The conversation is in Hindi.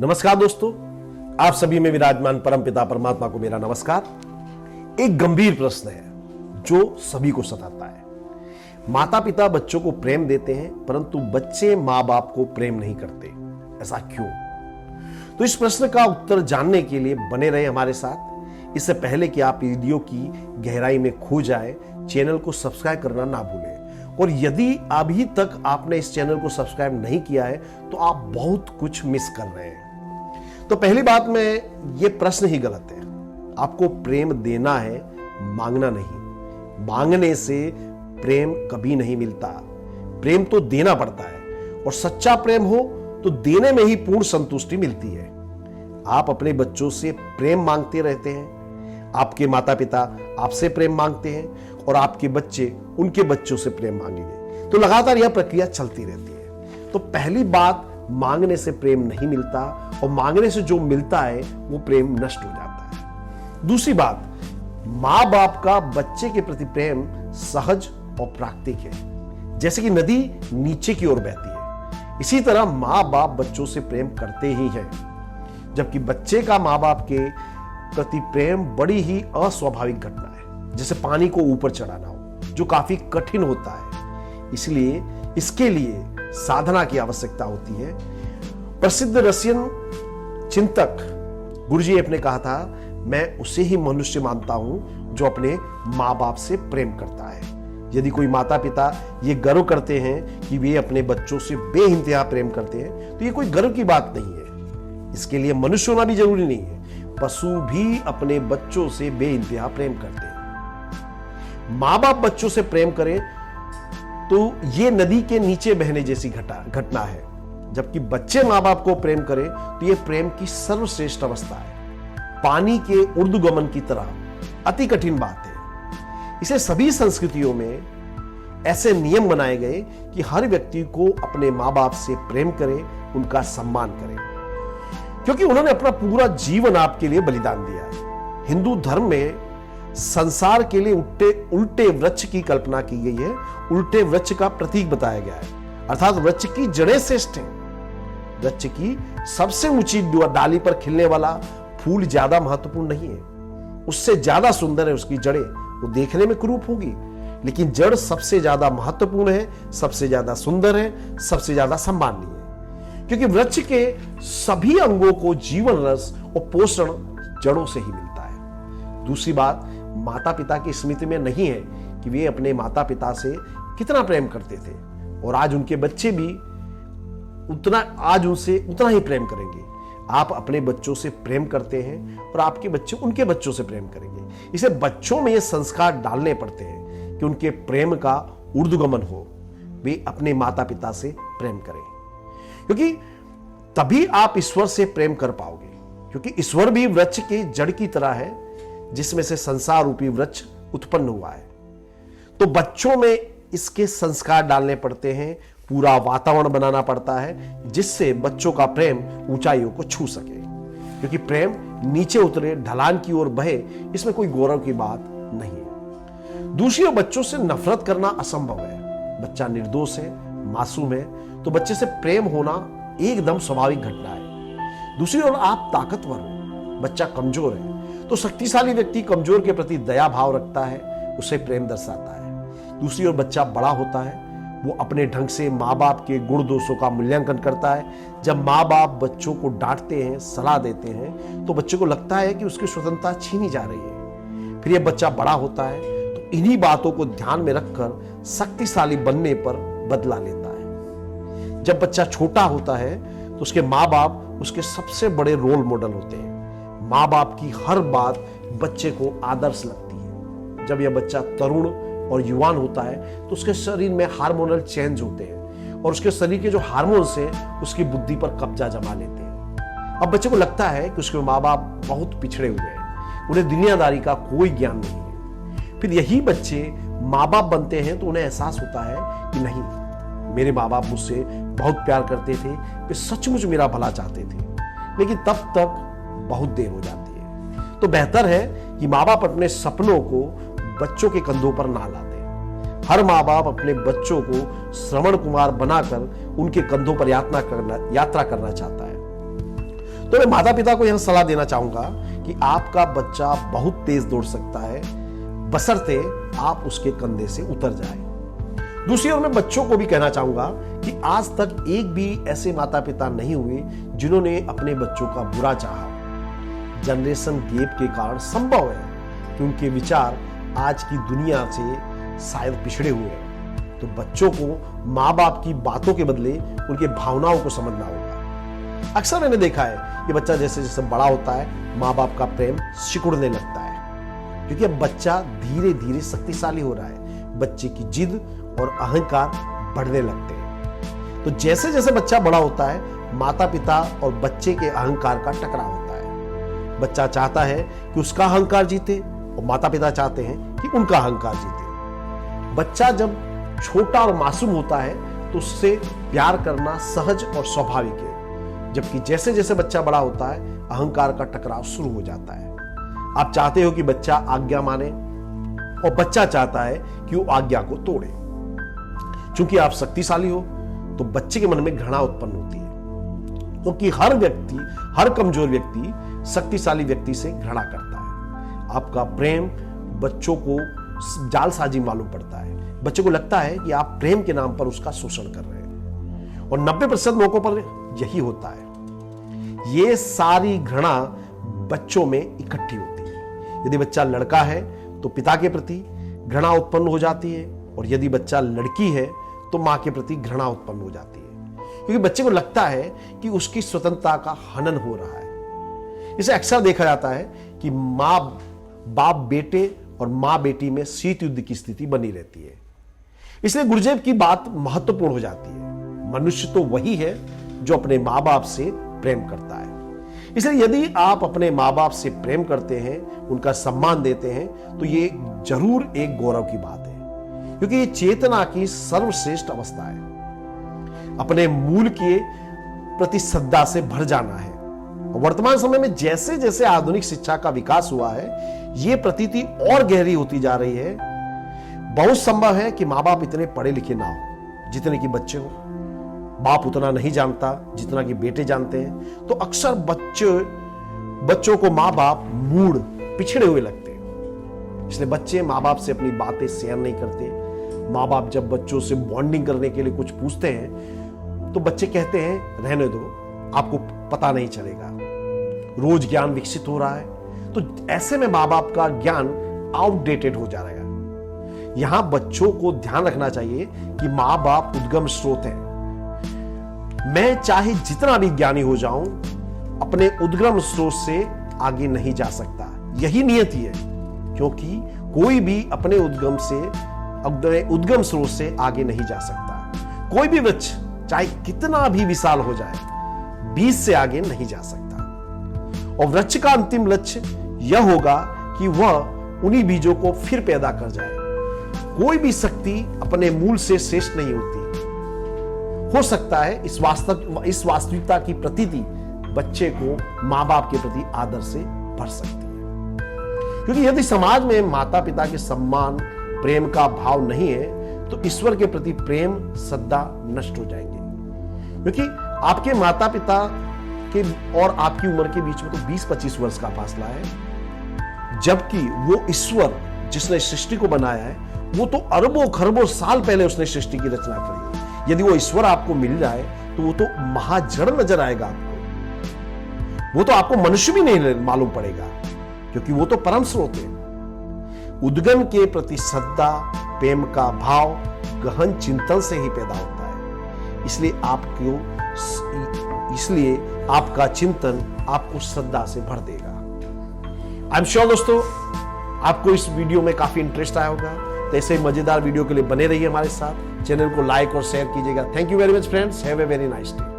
नमस्कार दोस्तों, आप सभी में विराजमान परमपिता परमात्मा को मेरा नमस्कार। एक गंभीर प्रश्न है जो सभी को सताता है। माता पिता बच्चों को प्रेम देते हैं परंतु बच्चे माँ बाप को प्रेम नहीं करते, ऐसा क्यों? तो इस प्रश्न का उत्तर जानने के लिए बने रहे हमारे साथ। इससे पहले कि आप वीडियो की गहराई में खो जाए, चैनल को सब्सक्राइब करना ना भूलें। और यदि अभी तक आपने इस चैनल को सब्सक्राइब नहीं किया है तो आप बहुत कुछ मिस कर रहे हैं। तो पहली बात में, ये प्रश्न ही गलत है। आपको प्रेम देना है, मांगना नहीं। मांगने से प्रेम कभी नहीं मिलता। प्रेम तो देना पड़ता है और सच्चा प्रेम हो तो देने में ही पूर्ण संतुष्टि मिलती है। आप अपने बच्चों से प्रेम मांगते रहते हैं, आपके माता पिता आपसे प्रेम मांगते हैं और आपके बच्चे उनके बच्चों से प्रेम मांगेंगे, तो लगातार यह प्रक्रिया चलती रहती है। तो पहली बात, मांगने से प्रेम नहीं मिलता और मांगने से जो मिलता है वो प्रेम नष्ट हो जाता है। दूसरी बात, मां बाप का बच्चे के प्रति प्रेम सहज और प्राकृतिक है। जैसे कि नदी नीचे की ओर बहती है, इसी तरह मां बाप बच्चों से प्रेम करते ही हैं। जबकि बच्चे का मां बाप के प्रति प्रेम बड़ी ही अस्वाभाविक घटना है, जैसे पानी को ऊपर चढ़ाना हो, जो काफी कठिन होता है। इसलिए इसके लिए साधना की आवश्यकता होती है। प्रसिद्ध रशियन चिंतक गुरुजीएफ ने कहा था, मैं उसे ही मनुष्य मानता हूं जो अपने मां बाप से प्रेम करता है। यदि कोई माता पिता ये गर्व करते हैं कि वे अपने बच्चों से बेइंतहा प्रेम करते हैं तो ये कोई गर्व की बात नहीं है। इसके लिए मनुष्य होना भी जरूरी नहीं है, पशु भी अपने बच्चों से बेइंतहा प्रेम करते हैं। मां बाप बच्चों से प्रेम करें तो ये नदी के नीचे बहने जैसी घटना है, जबकि बच्चे मां बाप को प्रेम करें तो ये प्रेम की सर्वश्रेष्ठ अवस्था है। पानी के ऊर्ध्वगमन की तरह अति कठिन बात है। इसे सभी संस्कृतियों में ऐसे नियम बनाए गए कि हर व्यक्ति को अपने मां बाप से प्रेम करे, उनका सम्मान करे, क्योंकि उन्होंने अपना पूरा जीवन आपके लिए बलिदान दिया है। हिंदू धर्म में संसार के लिए उल्टे वृक्ष की कल्पना की गई है। उल्टे वृक्ष का प्रतीक बताया गया है, अर्थात वृक्ष की जड़ें श्रेष्ठ हैं। वृक्ष की सबसे ऊंची डाली पर खिलने वाला फूल ज्यादा महत्वपूर्ण नहीं है, उससे ज्यादा सुंदर है उसकी जड़ें। वो देखने में कुरूप होगी, लेकिन जड़ सबसे ज्यादा महत्वपूर्ण है, सबसे ज्यादा सुंदर है, सबसे ज्यादा सम्माननीय है, क्योंकि वृक्ष के सभी अंगों को जीवन रस और पोषण जड़ों से ही मिलता है। दूसरी बात, माता पिता की स्मृति में नहीं है कि वे अपने माता पिता से कितना प्रेम करते थे और आज उनके बच्चे भी उनसे उतना ही प्रेम करेंगे। आप अपने बच्चों से प्रेम करते हैं और आपके बच्चे उनके बच्चों से प्रेम करेंगे। इसे बच्चों में ये संस्कार डालने पड़ते हैं कि उनके प्रेम का ऊर्ध्वगमन हो, वे अपने माता पिता से प्रेम करें, क्योंकि तभी आप ईश्वर से प्रेम कर पाओगे। क्योंकि ईश्वर भी वृक्ष की जड़ की तरह है जिसमें से संसार रूपी वृक्ष उत्पन्न हुआ है। तो बच्चों में इसके संस्कार डालने पड़ते हैं, पूरा वातावरण बनाना पड़ता है जिससे बच्चों का प्रेम ऊंचाइयों को छू सके। क्योंकि प्रेम नीचे उतरे, ढलान की ओर बहे, इसमें कोई गौरव की बात नहीं है। दूसरी ओर बच्चों से नफरत करना असंभव है। बच्चा निर्दोष है, मासूम है, तो बच्चे से प्रेम होना एकदम स्वाभाविक घटना है। दूसरी ओर आप ताकतवर हो, बच्चा कमजोर है, तो शक्तिशाली व्यक्ति कमजोर के प्रति दया भाव रखता है, उसे प्रेम दर्शाता है। दूसरी ओर बच्चा बड़ा होता है, वो अपने ढंग से माँ बाप के गुण दोषों का मूल्यांकन करता है। जब माँ बाप बच्चों को डांटते हैं, सलाह देते हैं, तो बच्चे को लगता है कि उसकी स्वतंत्रता छीनी जा रही है। फिर यह बच्चा बड़ा होता है तो इन्हीं बातों को ध्यान में रखकर शक्तिशाली बनने पर बदला लेता है। जब बच्चा छोटा होता है तो उसके माँ बाप उसके सबसे बड़े रोल मॉडल होते हैं। माँ बाप की हर बात बच्चे को आदर्श लगती है। जब यह बच्चा तरुण और युवान होता है तो उसके शरीर में हार्मोनल चेंज होते हैं और उसके शरीर के जो हार्मोन्स हैं उसकी बुद्धि पर कब्जा जमा लेते हैं। अब बच्चे को लगता है कि उसके माँ बाप बहुत पिछड़े हुए हैं, उन्हें दुनियादारी का कोई ज्ञान नहीं है। फिर यही बच्चे माँ बाप बनते हैं तो उन्हें एहसास होता है कि नहीं, मेरे माँ बाप मुझसे बहुत प्यार करते थे, वे सचमुच मेरा भला चाहते थे, लेकिन तब तक बहुत देर हो जाती है। तो बेहतर है कि माँ बाप अपने सपनों को बच्चों के कंधों पर ना ला दें। हर माँ बाप अपने बच्चों को श्रवण कुमार बनाकर उनके कंधों पर यात्रा करना चाहता है। तो मैं माता पिता को यह सलाह देना चाहूंगा कि आपका बच्चा बहुत तेज दौड़ सकता है, बशर्ते आप उसके कंधे से उतर जाए। दूसरी ओर मैं बच्चों को भी कहना चाहूंगा कि आज तक एक भी ऐसे माता पिता नहीं हुए जिन्होंने अपने बच्चों का बुरा चाहा। जनरेशन गैप के कारण संभव है कि उनके विचार आज की दुनिया से शायद पिछड़े हुए हैं। तो बच्चों को माँ बाप की बातों के बदले उनके भावनाओं को समझना होगा। अक्सर मैंने देखा है कि बच्चा जैसे जैसे बड़ा होता है, माँ बाप का प्रेम सिकुड़ने लगता है, क्योंकि अब बच्चा धीरे धीरे शक्तिशाली हो रहा है। बच्चे की जिद और अहंकार बढ़ने लगते हैं। तो जैसे जैसे बच्चा बड़ा होता है, माता पिता और बच्चे के अहंकार का टकराव होता है। बच्चा चाहता है कि उसका अहंकार जीते और माता पिता चाहते हैं कि उनका अहंकार जीते। बच्चा जब छोटा और मासूम होता है तो उससे प्यार करना सहज और स्वाभाविक है, जबकि जैसे जैसे बच्चा बड़ा होता है अहंकार का टकराव शुरू हो जाता है। आप चाहते हो कि बच्चा आज्ञा माने और बच्चा चाहता है कि वो आज्ञा को तोड़े। क्योंकि आप शक्तिशाली हो तो बच्चे के मन में घृणा उत्पन्न होती है, क्योंकि हर कमजोर व्यक्ति शक्तिशाली व्यक्ति से घृणा करता है। आपका प्रेम बच्चों को जालसाजी मालूम पड़ता है। बच्चे को लगता है कि आप प्रेम के नाम पर उसका शोषण कर रहे हैं, और 90% मौकों पर यही होता है। ये सारी घृणा बच्चों में इकट्ठी होती है। यदि बच्चा लड़का है तो पिता के प्रति घृणा उत्पन्न हो जाती है, और यदि बच्चा लड़की है तो मां के प्रति घृणा उत्पन्न हो जाती है, क्योंकि बच्चे को लगता है कि उसकी स्वतंत्रता का हनन हो रहा है। इसे अक्सर देखा जाता है कि मां बाप बेटे और मां बेटी में शीत युद्ध की स्थिति बनी रहती है। इसलिए गुरुदेव की बात महत्वपूर्ण हो जाती है। मनुष्य तो वही है जो अपने मां बाप से प्रेम करता है। इसलिए यदि आप अपने मां बाप से प्रेम करते हैं, उनका सम्मान देते हैं, तो ये जरूर एक गौरव की बात है, क्योंकि ये चेतना की सर्वश्रेष्ठ अवस्था है। अपने मूल के प्रति श्रद्धा से भर जाना है। वर्तमान समय में जैसे जैसे आधुनिक शिक्षा का विकास हुआ है, ये प्रतीति और गहरी होती जा रही है। बहुत संभव है कि मां बाप इतने पढ़े लिखे ना हो जितने कि बच्चे हो। बाप उतना नहीं जानता जितना कि बेटे जानते हैं। तो अक्सर बच्चों को मां बाप मूड पिछड़े हुए लगते हैं। इसलिए बच्चे मां बाप से अपनी बातें शेयर नहीं करते। मां बाप जब बच्चों से बॉन्डिंग करने के लिए कुछ पूछते हैं तो बच्चे कहते हैं रहने दो, आपको पता नहीं चलेगा। रोज ज्ञान विकसित हो रहा है, तो ऐसे में मां बाप का ज्ञान आउटडेटेड हो जाएगा। यहां बच्चों को ध्यान रखना चाहिए कि मां बाप उद्गम स्रोत है। मैं चाहे जितना भी ज्ञानी हो जाऊं, अपने उद्गम स्रोत से आगे नहीं जा सकता। यही नियति है, क्योंकि कोई भी अपने उद्गम स्रोत से आगे नहीं जा सकता। कोई भी वृक्ष चाहे कितना भी विशाल हो जाए, बीज से आगे नहीं जा सकता। और वृक्ष का अंतिम लक्ष्य यह होगा कि वह उन्हीं बीजों को फिर पैदा कर जाए। कोई भी शक्ति अपने मूल से श्रेष्ठ नहीं होती। हो सकता है इस वास्तविकता की प्रतीति बच्चे को मां बाप के प्रति आदर से भर सकती है। क्योंकि यदि समाज में माता पिता के सम्मान प्रेम का भाव नहीं है, तो ईश्वर के प्रति प्रेम श्रद्धा नष्ट हो जाएंगे। क्योंकि आपके माता पिता के और आपकी उम्र के बीच में तो 20-25 वर्ष का फासला है, जबकि वो ईश्वर जिसने सृष्टि को बनाया है, वो तो अरबों खरबों साल पहले उसने सृष्टि की रचना करी है। यदि वो ईश्वर आपको मिल जाए तो वो तो महाजड़ नजर आएगा आपको। वो तो आपको मनुष्य भी नहीं मालूम पड़ेगा, क्योंकि वो तो परम स्रोत है। उद्गम के प्रति श्रद्धा प्रेम का भाव गहन चिंतन से ही पैदा होता है। इसलिए आपका चिंतन आपको श्रद्धा से भर देगा। आई एम श्योर दोस्तों, आपको इस वीडियो में काफी इंटरेस्ट आया होगा। तो ऐसे मजेदार वीडियो के लिए बने रहिए हमारे साथ। चैनल को लाइक और शेयर कीजिएगा। Thank you very much friends. Have a very nice day.